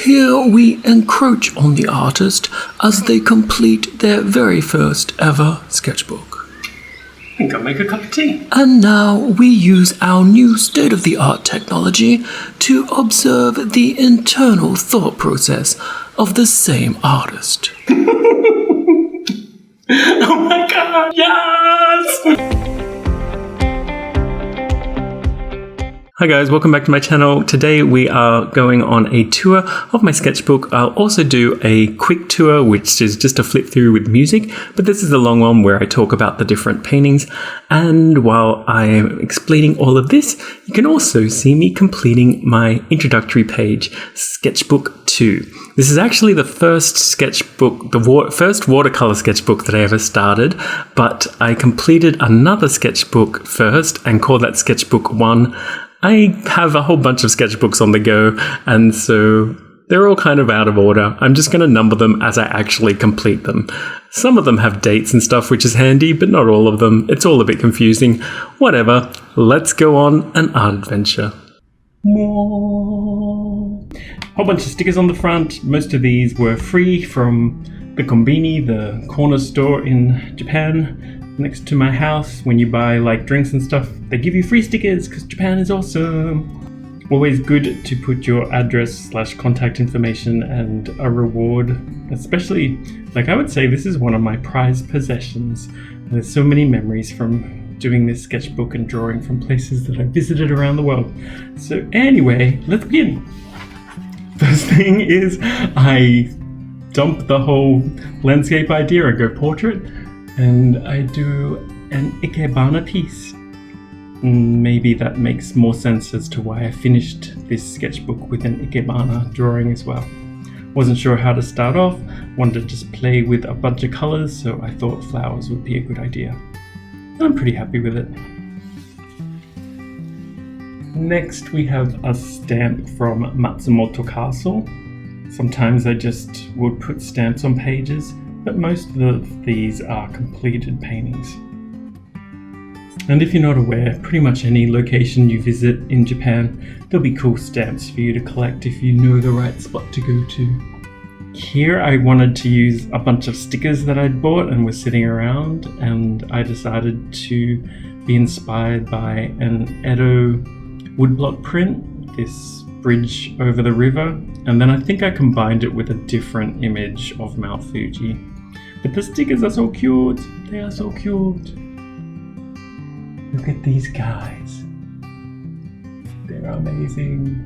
Here we encroach on the artist as they complete their very first ever sketchbook. I think I'll make a cup of tea. And now we use our new state-of-the-art technology to observe the internal thought process of the same artist. Oh my god, yes! Hi guys, welcome back to my channel. Today we are going on a tour of my sketchbook. I'll also do a quick tour, which is just a flip through with music, but this is a long one where I talk about the different paintings. And while I am explaining all of this, you can also see me completing my introductory page, Sketchbook 2. This is actually the first sketchbook, first watercolor sketchbook that I ever started, but I completed another sketchbook first and called that Sketchbook 1. I have a whole bunch of sketchbooks on the go, and so they're all kind of out of order. I'm just going to number them as I actually complete them. Some of them have dates and stuff, which is handy, but not all of them. It's all a bit confusing. Whatever, let's go on an art adventure. Whole bunch of stickers on the front. Most of these were free from the Konbini, the corner store in Japan. Next to my house, when you buy like drinks and stuff, they give you free stickers because Japan is awesome. Always good to put your address / contact information and a reward, especially like I would say this is one of my prized possessions. There's so many memories from doing this sketchbook and drawing from places that I visited around the world. So anyway, let's begin. First thing is I dump the whole landscape idea. I go portrait. And I do an ikebana piece. Maybe that makes more sense as to why I finished this sketchbook with an ikebana drawing as well. Wasn't sure how to start off, wanted to just play with a bunch of colors, so I thought flowers would be a good idea. And I'm pretty happy with it. Next we have a stamp from Matsumoto Castle. Sometimes I just would put stamps on pages, but most of these are completed paintings. And if you're not aware, pretty much any location you visit in Japan, there'll be cool stamps for you to collect if you know the right spot to go to. Here I wanted to use a bunch of stickers that I'd bought and were sitting around, and I decided to be inspired by an Edo woodblock print, this bridge over the river, and then I think I combined it with a different image of Mount Fuji. But the stickers are so cute, they are so cute. Look at these guys. They're amazing.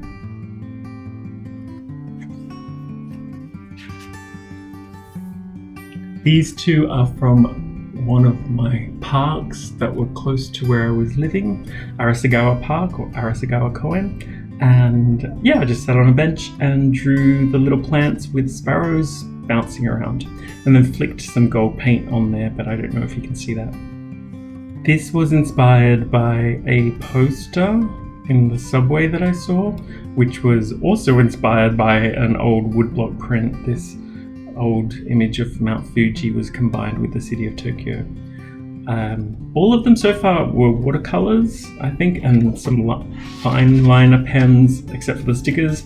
These two are from one of my parks that were close to where I was living, Arasagawa Park or Arasagawa Koen. And yeah, I just sat on a bench and drew the little plants with sparrows bouncing around, and then flicked some gold paint on there, but I don't know if you can see that. This was inspired by a poster in the subway that I saw, which was also inspired by an old woodblock print. This old image of Mount Fuji was combined with the city of Tokyo. All of them so far were watercolors, I think, and some fine liner pens, except for the stickers.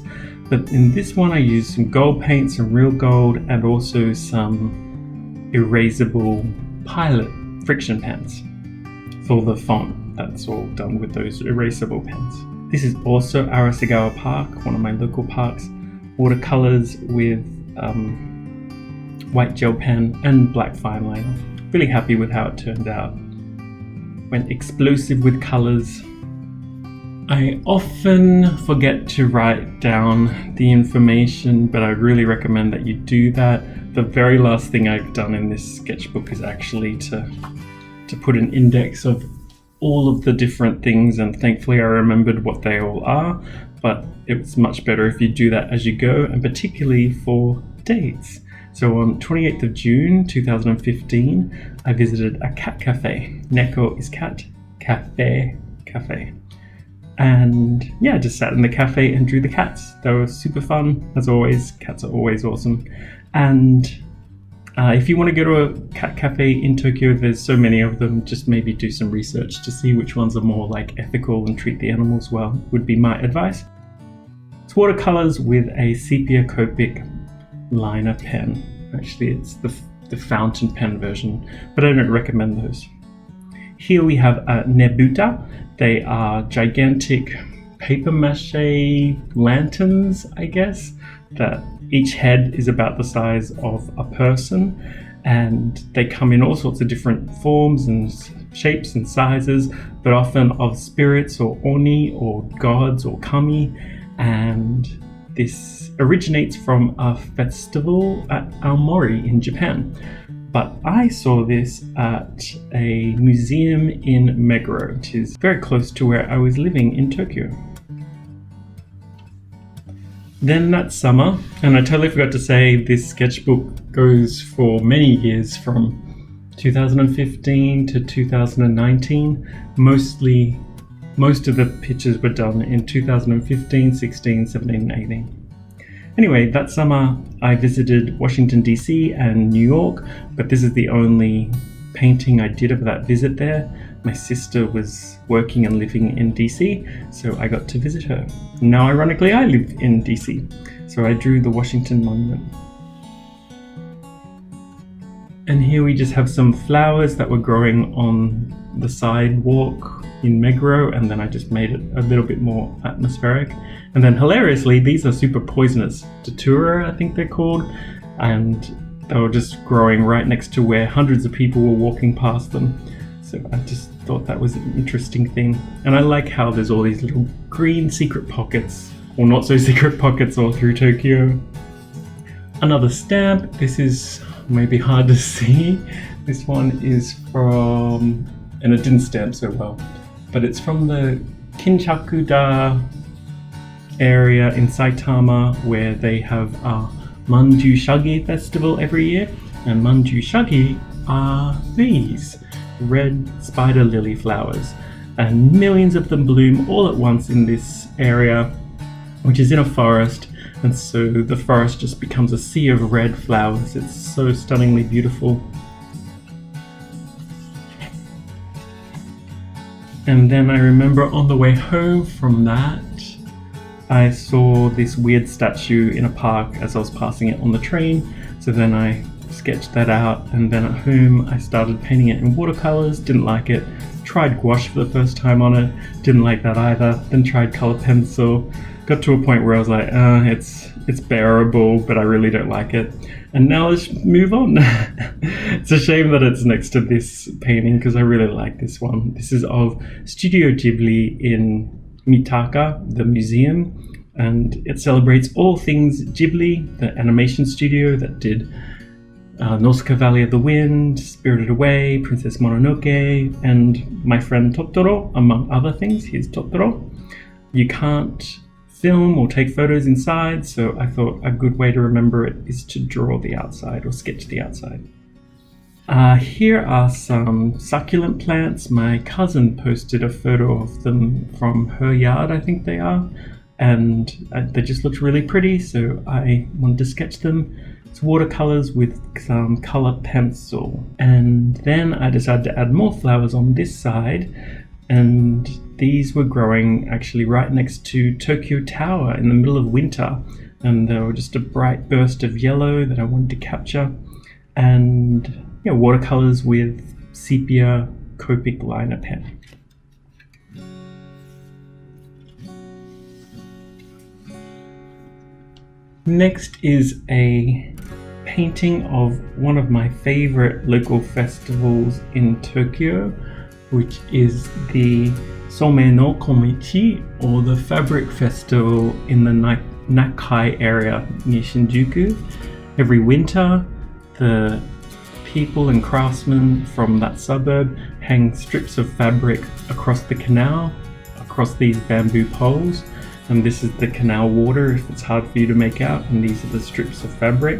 But in this one I used some gold paint, some real gold, and also some erasable Pilot friction pens for the font. That's all done with those erasable pens. This is also Arasagawa Park, one of my local parks. Watercolors with white gel pen and black fine liner. Really happy with how it turned out. Went explosive with colors. I often forget to write down the information, but I really recommend that you do that. The very last thing I've done in this sketchbook is actually to put an index of all of the different things, and thankfully I remembered what they all are, but it's much better if you do that as you go, and particularly for dates. So on 28th of June 2015, I visited a cat cafe. Neko is cat, cafe. And yeah, just sat in the cafe and drew the cats. They were super fun, as always. Cats are always awesome. And if you want to go to a cat cafe in Tokyo, there's so many of them, just maybe do some research to see which ones are more like ethical and treat the animals well, would be my advice. watercolors with a sepia Copic liner pen. Actually, it's the fountain pen version, but I don't recommend those. Here we have Nebuta. They are gigantic paper mache lanterns, I guess, that each head is about the size of a person, and they come in all sorts of different forms and shapes and sizes, but often of spirits or oni or gods or kami. And this originates from a festival at Aomori in Japan. But I saw this at a museum in Meguro, which is very close to where I was living in Tokyo. Then that summer, and I totally forgot to say, this sketchbook goes for many years from 2015 to 2019. Most of the pictures were done in 2015, 16, 17, and 18. Anyway, that summer I visited Washington DC and New York, but this is the only painting I did of that visit there. My sister was working and living in DC, so I got to visit her. Now, ironically, I live in DC, so I drew the Washington Monument. And here we just have some flowers that were growing on the sidewalk in Meguro, and then I just made it a little bit more atmospheric. And then hilariously, these are super poisonous. Datura, I think they're called, and they were just growing right next to where hundreds of people were walking past them. So I just thought that was an interesting thing. And I like how there's all these little green secret pockets, or not so secret pockets, all through Tokyo. Another stamp. This is maybe hard to see. This one is from, and it didn't stamp so well, but it's from the Kinchakuda area in Saitama, where they have a Manju Shagi festival every year. And Manju Shagi are these red spider lily flowers, and millions of them bloom all at once in this area, which is in a forest, and so the forest just becomes a sea of red flowers. It's so stunningly beautiful. And then I remember on the way home from that, I saw this weird statue in a park as I was passing it on the train, so then I sketched that out, and then at home I started painting it in watercolors. Didn't like it. Tried gouache for the first time on it, didn't like that either. Then tried color pencil, got to a point where I was like, it's bearable, but I really don't like it. And now let's move on. It's a shame that it's next to this painting, because I really like this one. This is of Studio Ghibli in Mitaka, the museum, and it celebrates all things Ghibli, the animation studio that did Nausicaa Valley of the Wind, Spirited Away, Princess Mononoke, and My Friend Totoro, among other things. Here's Totoro. You can't film or take photos inside, so I thought a good way to remember it is to draw the outside or sketch the outside. Here are some succulent plants. My cousin posted a photo of them from her yard, I think they are, and they just looked really pretty, so I wanted to sketch them. It's watercolors with some color pencil. And then I decided to add more flowers on this side, and these were growing actually right next to Tokyo Tower in the middle of winter, and they were just a bright burst of yellow that I wanted to capture. And yeah, watercolors with sepia Copic liner pen. Next is a painting of one of my favorite local festivals in Tokyo, which is the Some no Komichi, or the Fabric Festival in the Nakai area near Shinjuku. Every winter, the people and craftsmen from that suburb hang strips of fabric across the canal, across these bamboo poles, and this is the canal water if it's hard for you to make out, and these are the strips of fabric.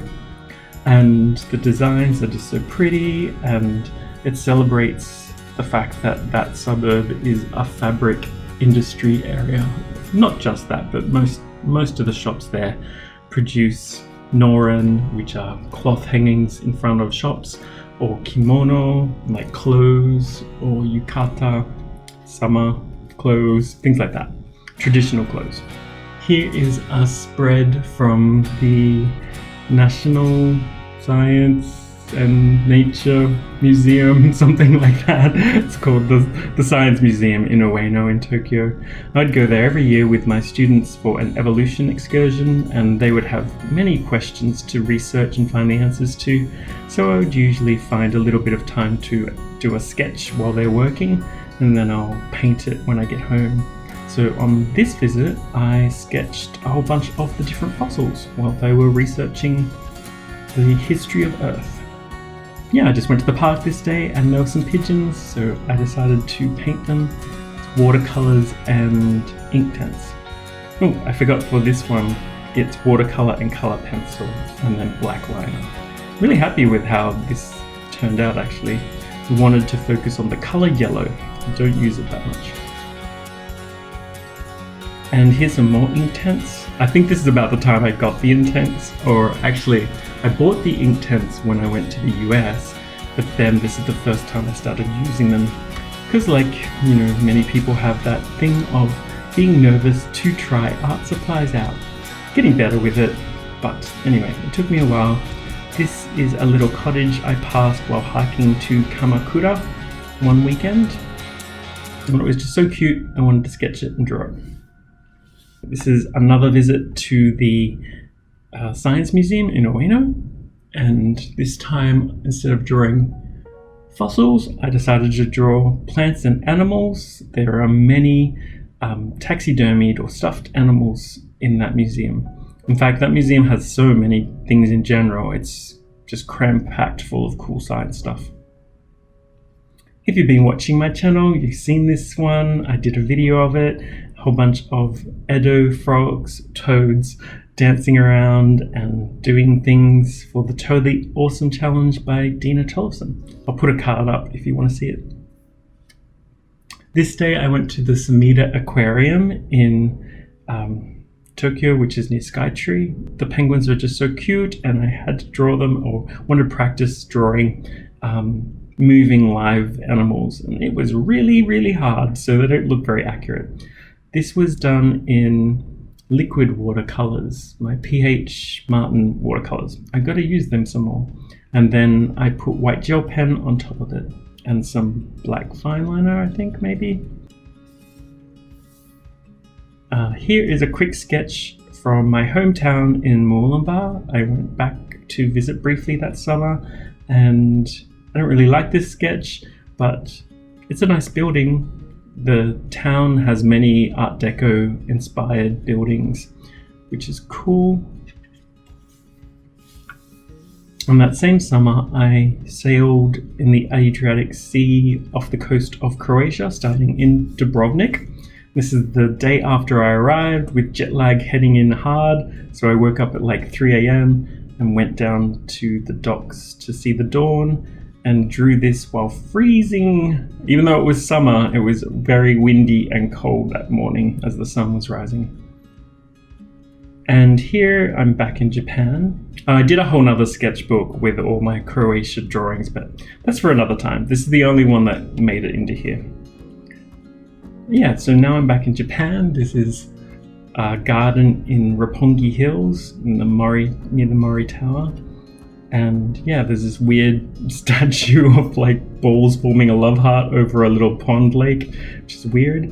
And the designs are just so pretty, and it celebrates the fact that that suburb is a fabric industry area. Not just that, but most of the shops there produce noren, which are cloth hangings in front of shops, or kimono, like clothes, or yukata, summer clothes, things like that, traditional clothes. Here is a spread from the National Science and Nature Museum, something like that. It's called the Science Museum in Ueno in Tokyo. I'd go there every year with my students for an evolution excursion, and they would have many questions to research and find the answers to, so I would usually find a little bit of time to do a sketch while they're working, and then I'll paint it when I get home. So on this visit, I sketched a whole bunch of the different fossils while they were researching the history of Earth. Yeah, I just went to the park this day and there were some pigeons, so I decided to paint them. It's watercolors and ink tints. Oh, I forgot for this one, it's watercolor and color pencil and then black liner. Really happy with how this turned out actually. I wanted to focus on the color yellow. I don't use it that much. And here's some more ink tints. I think this is about the time I got the ink tints, or actually I bought the ink tints when I went to the US, but then this is the first time I started using them. Because many people have that thing of being nervous to try art supplies out. Getting better with it, but anyway, it took me a while. This is a little cottage I passed while hiking to Kamakura one weekend. And it was just so cute, I wanted to sketch it and draw it. This is another visit to the Science Museum in Ueno, and this time instead of drawing fossils, I decided to draw plants and animals. There are many taxidermied or stuffed animals in that museum. In fact, that museum has so many things in general, it's just cram-packed full of cool science stuff. If you've been watching my channel, you've seen this one. I did a video of it. A whole bunch of Edo frogs, toads, dancing around and doing things for the Totally Awesome Challenge by Dina Tollefson. I'll put a card up if you want to see it. This day I went to the Sumida Aquarium in Tokyo, which is near Skytree. The penguins were just so cute and I had to draw them, or wanted to practice drawing moving live animals, and it was really, really hard, so they don't look very accurate. This was done in liquid watercolors, my PH Martin watercolors. I got to use them some more. And then I put white gel pen on top of it and some black fineliner, I think maybe. Here is a quick sketch from my hometown in Moranbah. I went back to visit briefly that summer, and I don't really like this sketch, but it's a nice building. The town has many Art Deco inspired buildings, which is cool. On that same summer, I sailed in the Adriatic Sea off the coast of Croatia, starting in Dubrovnik. This is the day after I arrived, with jet lag heading in hard, so I woke up at like 3 a.m. and went down to the docks to see the dawn, and drew this while freezing. Even though it was summer, it was very windy and cold that morning as the sun was rising. And here I'm back in Japan. I did a whole nother sketchbook with all my Croatia drawings, but that's for another time. This is the only one that made it into here. Yeah, so now I'm back in Japan. This is a garden in Roppongi Hills in near the Mori Tower. And yeah, there's this weird statue of like balls forming a love heart over a little pond lake, which is weird.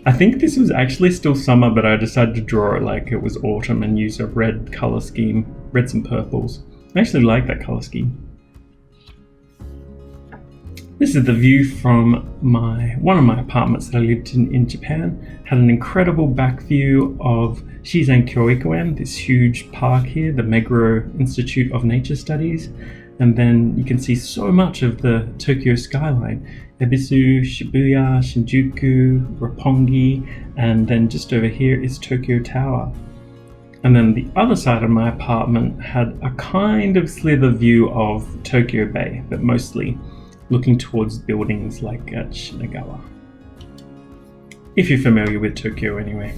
I think this was actually still summer, but I decided to draw it like it was autumn and use a red color scheme, reds and purples. I actually like that color scheme. This is the view from one of my apartments that I lived in Japan. Had an incredible back view of Shizen Kyoikoen, this huge park here, the Meguro Institute of Nature Studies. And then you can see so much of the Tokyo skyline. Ebisu, Shibuya, Shinjuku, Roppongi, and then just over here is Tokyo Tower. And then the other side of my apartment had a kind of slither view of Tokyo Bay, but mostly looking towards buildings like at Shinagawa. If you're familiar with Tokyo anyway.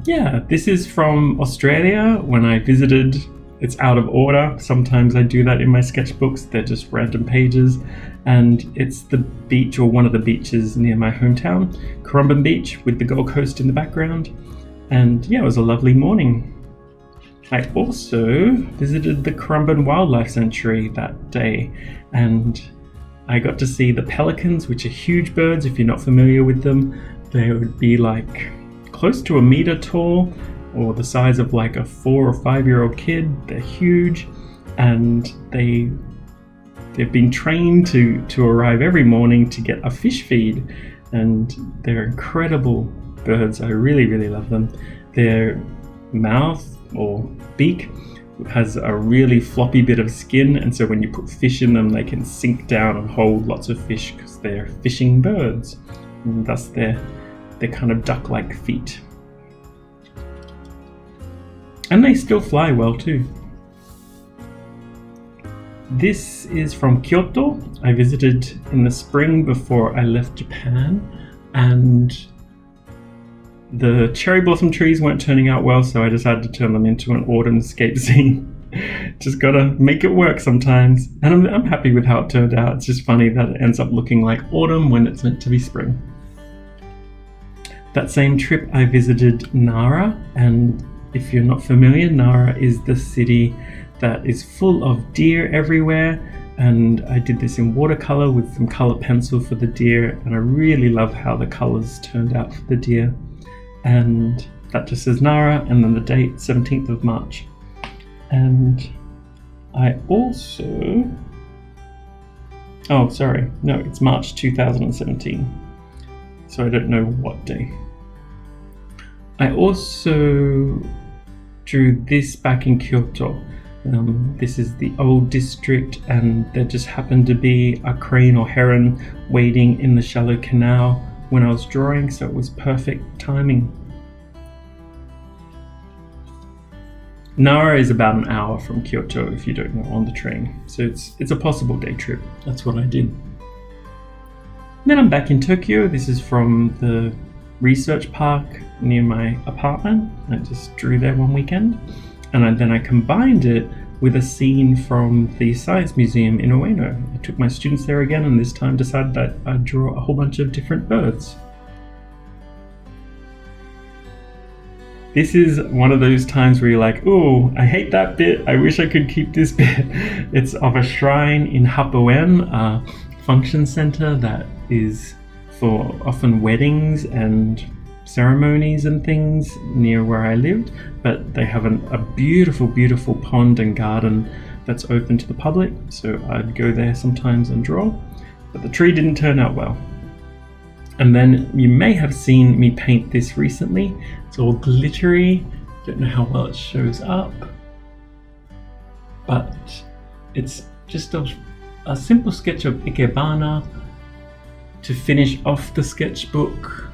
Yeah, this is from Australia when I visited it's out of order. Sometimes I do that in my sketchbooks. They're just random pages. And it's the beach, or one of the beaches near my hometown, Currumbin Beach, with the Gold Coast in the background. And yeah, it was a lovely morning. I also visited the Currumbin Wildlife Sanctuary that day, and I got to see the pelicans, which are huge birds. If you're not familiar with them, they would be like close to 1 meter tall, or the size of like a 4 or 5 year old kid. They're huge, and they've been trained to arrive every morning to get a fish feed, and they're incredible birds. I really, really love them. Their mouth or beak has a really floppy bit of skin, and so when you put fish in them, they can sink down and hold lots of fish because they're fishing birds, and thus they're kind of duck-like feet. And they still fly well too. This is from Kyoto. I visited in the spring before I left Japan, and the cherry blossom trees weren't turning out well, so I decided to turn them into an autumn-scape scene. Just gotta make it work sometimes. And I'm happy with how it turned out. It's just funny that it ends up looking like autumn when it's meant to be spring. That same trip I visited Nara, and if you're not familiar, Nara is the city that is full of deer everywhere, and I did this in watercolor with some color pencil for the deer, and I really love how the colors turned out for the deer. And that just says Nara, and then the date, 17th of March. And I also, it's March 2017, so I don't know what day. I also drew this back in Kyoto. This is the old district, and there just happened to be a crane or heron wading in the shallow canal when I was drawing, so it was perfect timing. Nara is about an hour from Kyoto, if you don't know, on the train, so it's a possible day trip. That's what I did. Then I'm back in Tokyo. This is from the research park near my apartment. I just drew there one weekend, and then I combined it with a scene from the Science Museum in Ueno. I took my students there again, and this time decided that I'd draw a whole bunch of different birds. This is one of those times where you're like, oh, I hate that bit, I wish I could keep this bit. It's of a shrine in Hapoen, a function center that is for often weddings and ceremonies and things near where I lived, but they have a beautiful, beautiful pond and garden that's open to the public, so I'd go there sometimes and draw, but the tree didn't turn out well. And then you may have seen me paint this recently. It's all glittery. Don't know how well it shows up, but it's just a simple sketch of ikebana to finish off the sketchbook.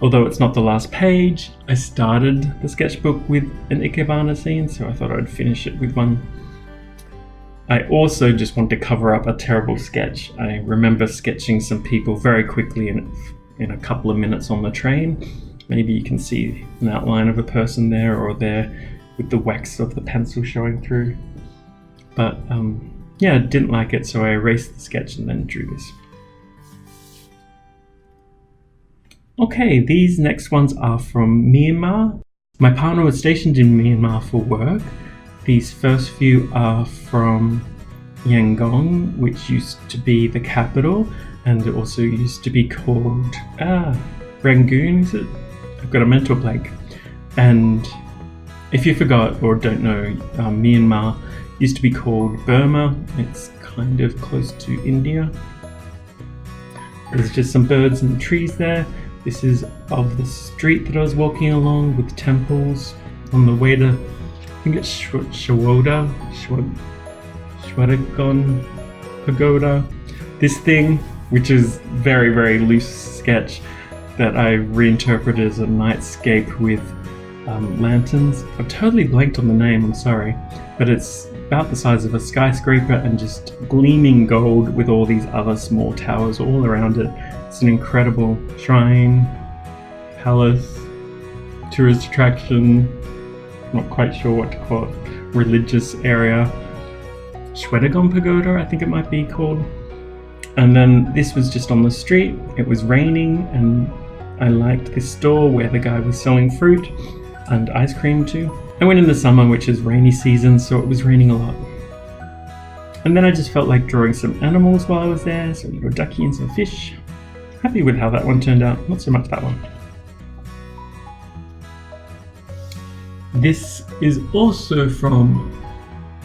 Although it's not the last page, I started the sketchbook with an ikebana scene, so I thought I'd finish it with one. I also just wanted to cover up a terrible sketch. I remember sketching some people very quickly in a couple of minutes on the train. Maybe you can see an outline of a person there or there with the wax of the pencil showing through. But yeah, I didn't like it, so I erased the sketch and then drew this. Okay, these next ones are from Myanmar. My partner was stationed in Myanmar for work. These first few are from Yangon, which used to be the capital, and it also used to be called Rangoon, is it? I've got a mental blank. And if you forgot or don't know, Myanmar used to be called Burma. It's kind of close to India. There's just some birds and trees there. This is of the street that I was walking along with temples on the way to, I think it's Shwagon Pagoda. This thing, which is very, very loose sketch that I reinterpreted as a nightscape with lanterns. I've totally blanked on the name, I'm sorry, but it's about the size of a skyscraper and just gleaming gold with all these other small towers all around it. It's an incredible shrine, palace, tourist attraction, not quite sure what to call it. religious area. Schwedagon Pagoda, I think it might be called. And then this was just on the street. It was raining and I liked this store where the guy was selling fruit and ice cream too. I went in the summer, which is rainy season, so it was raining a lot. And then I just felt like drawing some animals while I was there, so a little ducky and some fish. Happy with how that one turned out, not so much that one. This is also from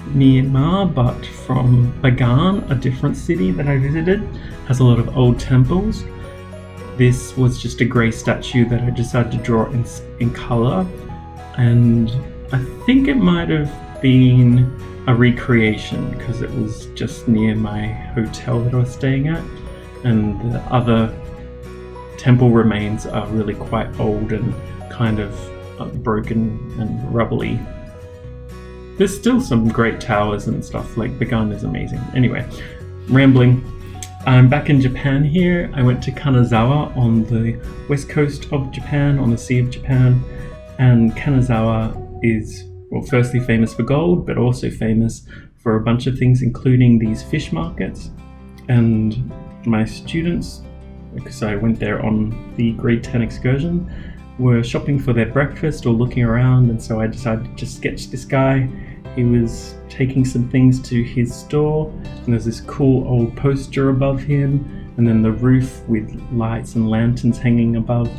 Myanmar, but from Bagan, a different city that I visited. It has a lot of old temples. This was just a grey statue that I decided to draw in colour, and I think it might have been a recreation because it was just near my hotel that I was staying at, and the other temple remains are really quite old and kind of broken and rubbly. There's still some great towers and stuff, like Bagan is amazing. Anyway, rambling. I'm back in Japan here. I went to Kanazawa on the west coast of Japan, on the Sea of Japan, and Kanazawa is, well, firstly famous for gold, but also famous for a bunch of things, including these fish markets. And my students, because I went there on the grade 10 excursion, were shopping for their breakfast or looking around, and so I decided to sketch this guy. He was taking some things to his store, and there's this cool old poster above him, and then the roof with lights and lanterns hanging above.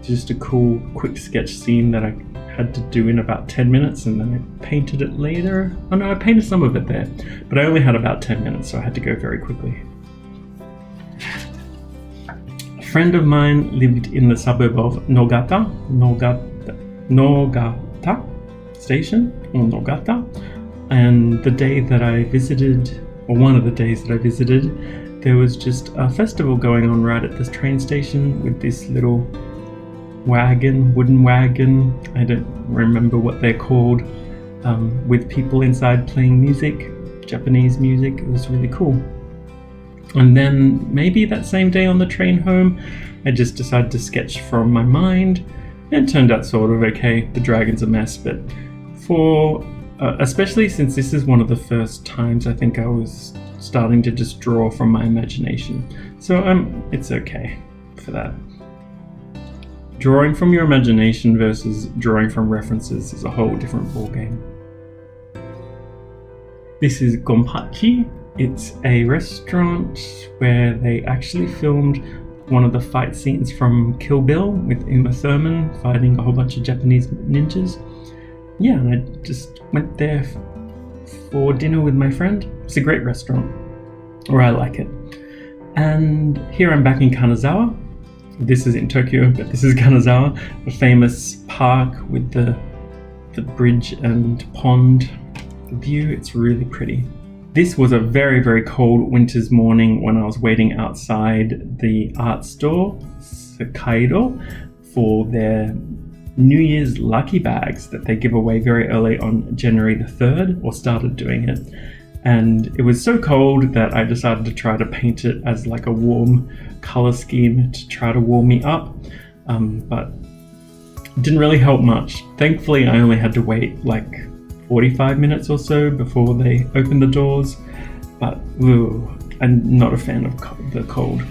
Just a cool quick sketch scene that I had to do in about 10 minutes, and then I painted it later. Oh no, I painted some of it there, but I only had about 10 minutes, so I had to go very quickly. A friend of mine lived in the suburb of Nogata Station, or Nogata, and the day that I visited, or one of the days that I visited, there was just a festival going on right at this train station with this little wooden wagon, I don't remember what they're called, with people inside playing music, Japanese music. It was really cool. And then maybe that same day on the train home, I just decided to sketch from my mind. It turned out sort of okay. The dragon's a mess, but for especially since this is one of the first times I think I was starting to just draw from my imagination, so it's okay for that. Drawing from your imagination versus drawing from references is a whole different ballgame. This is Gonpachi. It's a restaurant where they actually filmed one of the fight scenes from Kill Bill with Uma Thurman fighting a whole bunch of Japanese ninjas. Yeah, and I just went there for dinner with my friend. It's a great restaurant, or I like it. And here I'm back in Kanazawa. This is in Tokyo, but this is Kanazawa, a famous park with the bridge and pond view. It's really pretty. This was a very, very cold winter's morning when I was waiting outside the art store, Sakaido, for their New Year's lucky bags that they give away very early on January the 3rd, or started doing it. And it was so cold that I decided to try to paint it as like a warm color scheme to try to warm me up, but it didn't really help much. Thankfully, I only had to wait like 45 minutes or so before they opened the doors, but I'm not a fan of the cold.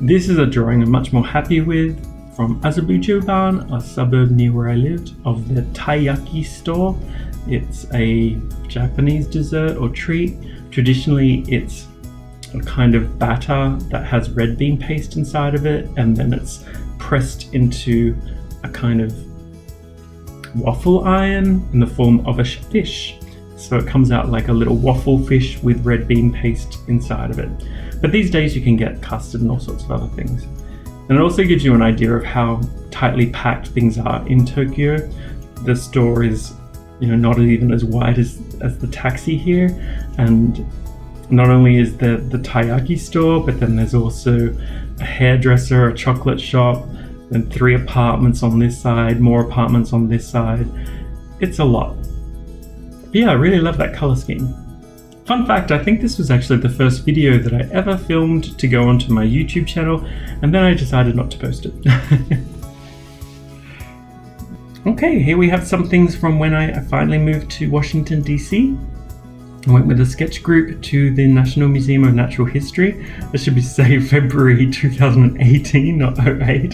This is a drawing I'm much more happy with, from Azabujuban, a suburb near where I lived, of the taiyaki store. It's a Japanese dessert or treat. Traditionally, it's a kind of batter that has red bean paste inside of it, and then it's pressed into a kind of waffle iron in the form of a fish. So it comes out like a little waffle fish with red bean paste inside of it. But these days you can get custard and all sorts of other things. And it also gives you an idea of how tightly packed things are in Tokyo. The store is, not even as wide as the taxi here. And not only is the taiyaki store, but then there's also a hairdresser, a chocolate shop, and 3 apartments on this side, more apartments on this side. It's a lot. But yeah, I really love that color scheme. Fun fact, I think this was actually the first video that I ever filmed to go onto my YouTube channel, and then I decided not to post it. Okay, here we have some things from when I finally moved to Washington, D.C. I went with a sketch group to the National Museum of Natural History. That should be say February 2018, not 08.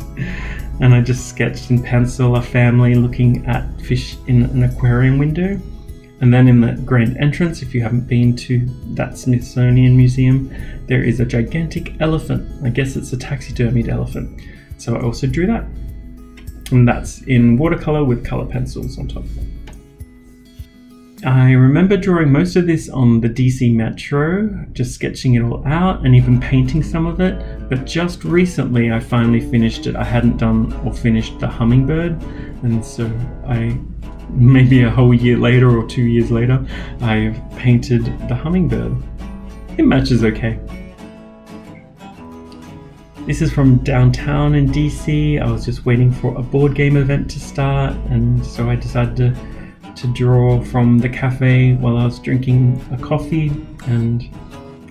And I just sketched in pencil a family looking at fish in an aquarium window. And then in the grand entrance, if you haven't been to that Smithsonian Museum, there is a gigantic elephant. I guess it's a taxidermied elephant. So I also drew that. And that's in watercolor with color pencils on top. I remember drawing most of this on the DC Metro, just sketching it all out and even painting some of it, but just recently I finally finished it. I hadn't done or finished the hummingbird, and so maybe a whole year later or 2 years later, I've painted the hummingbird. It matches okay. This is from downtown in DC. I was just waiting for a board game event to start, and so I decided to draw from the cafe while I was drinking a coffee and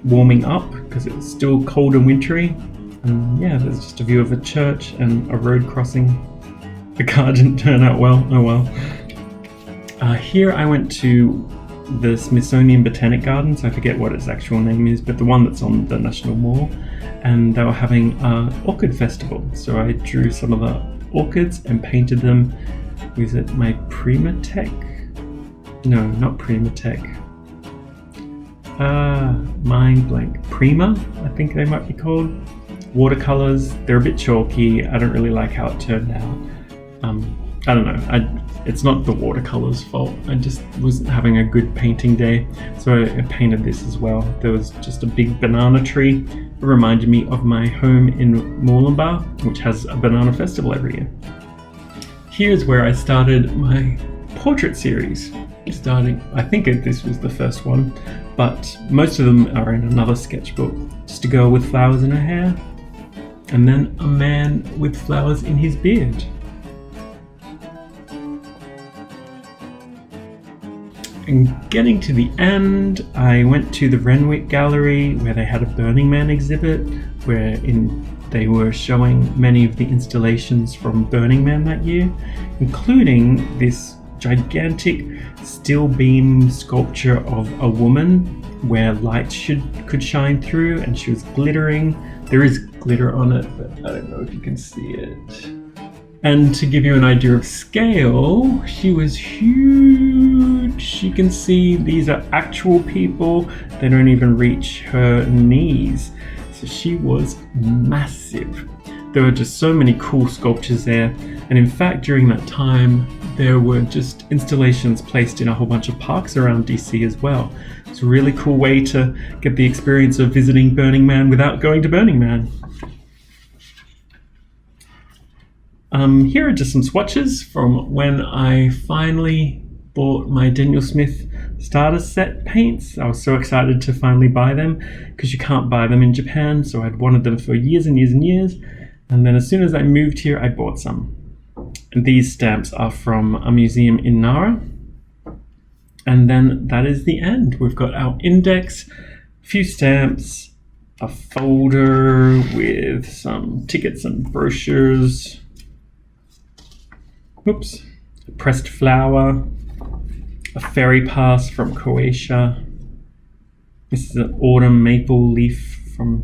warming up because it was still cold and wintry. And yeah, there's just a view of a church and a road crossing. The car didn't turn out well, oh well. Here I went to the Smithsonian Botanic Gardens. I forget what its actual name is, but the one that's on the National Mall. And they were having an orchid festival. So I drew some of the orchids and painted them with my Primatech. No, not Primatech. Mind blank. Prima, I think they might be called. Watercolors. They're a bit chalky. I don't really like how it turned out. I don't know. It's not the watercolors' fault. I just wasn't having a good painting day, so I painted this as well. There was just a big banana tree. It reminded me of my home in Moorlambar, which has a banana festival every year. Here's where I started my portrait series. I think this was the first one, but most of them are in another sketchbook. Just a girl with flowers in her hair, and then a man with flowers in his beard. And getting to the end, I went to the Renwick Gallery where they had a Burning Man exhibit, they were showing many of the installations from Burning Man that year, including this gigantic steel beam sculpture of a woman where light could shine through, and she was glittering. There is glitter on it, but I don't know if you can see it. And to give you an idea of scale, she was huge. You can see these are actual people. They don't even reach her knees. So she was massive. There were just so many cool sculptures there. And in fact, during that time, there were just installations placed in a whole bunch of parks around DC as well. It's a really cool way to get the experience of visiting Burning Man without going to Burning Man. Here are just some swatches from when I finally bought my Daniel Smith starter set paints. I was so excited to finally buy them because you can't buy them in Japan, so I'd wanted them for years and years and years. And then as soon as I moved here, I bought some. And these stamps are from a museum in Nara. And then that is the end. We've got our index, a few stamps, a folder with some tickets and brochures. Oops, a pressed flower, a ferry pass from Croatia. This is an autumn maple leaf from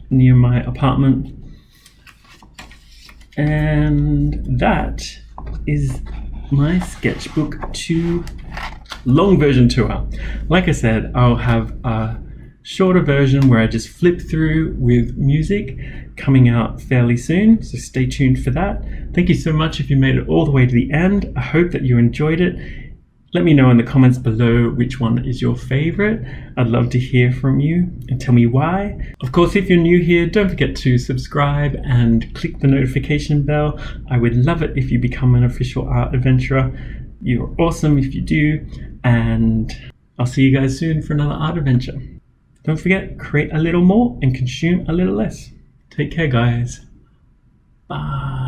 near my apartment. And that is my sketchbook 2 long version tour. Like I said, I'll have a shorter version where I just flip through with music coming out fairly soon, so stay tuned for that. Thank you so much if you made it all the way to the end. I hope that you enjoyed it. Let me know in the comments below which one is your favorite. I'd love to hear from you and tell me why. Of course, if you're new here, don't forget to subscribe and click the notification bell. I would love it if you become an official art adventurer. You're awesome if you do, and I'll see you guys soon for another art adventure. Don't forget, create a little more and consume a little less. Take care, guys. Bye.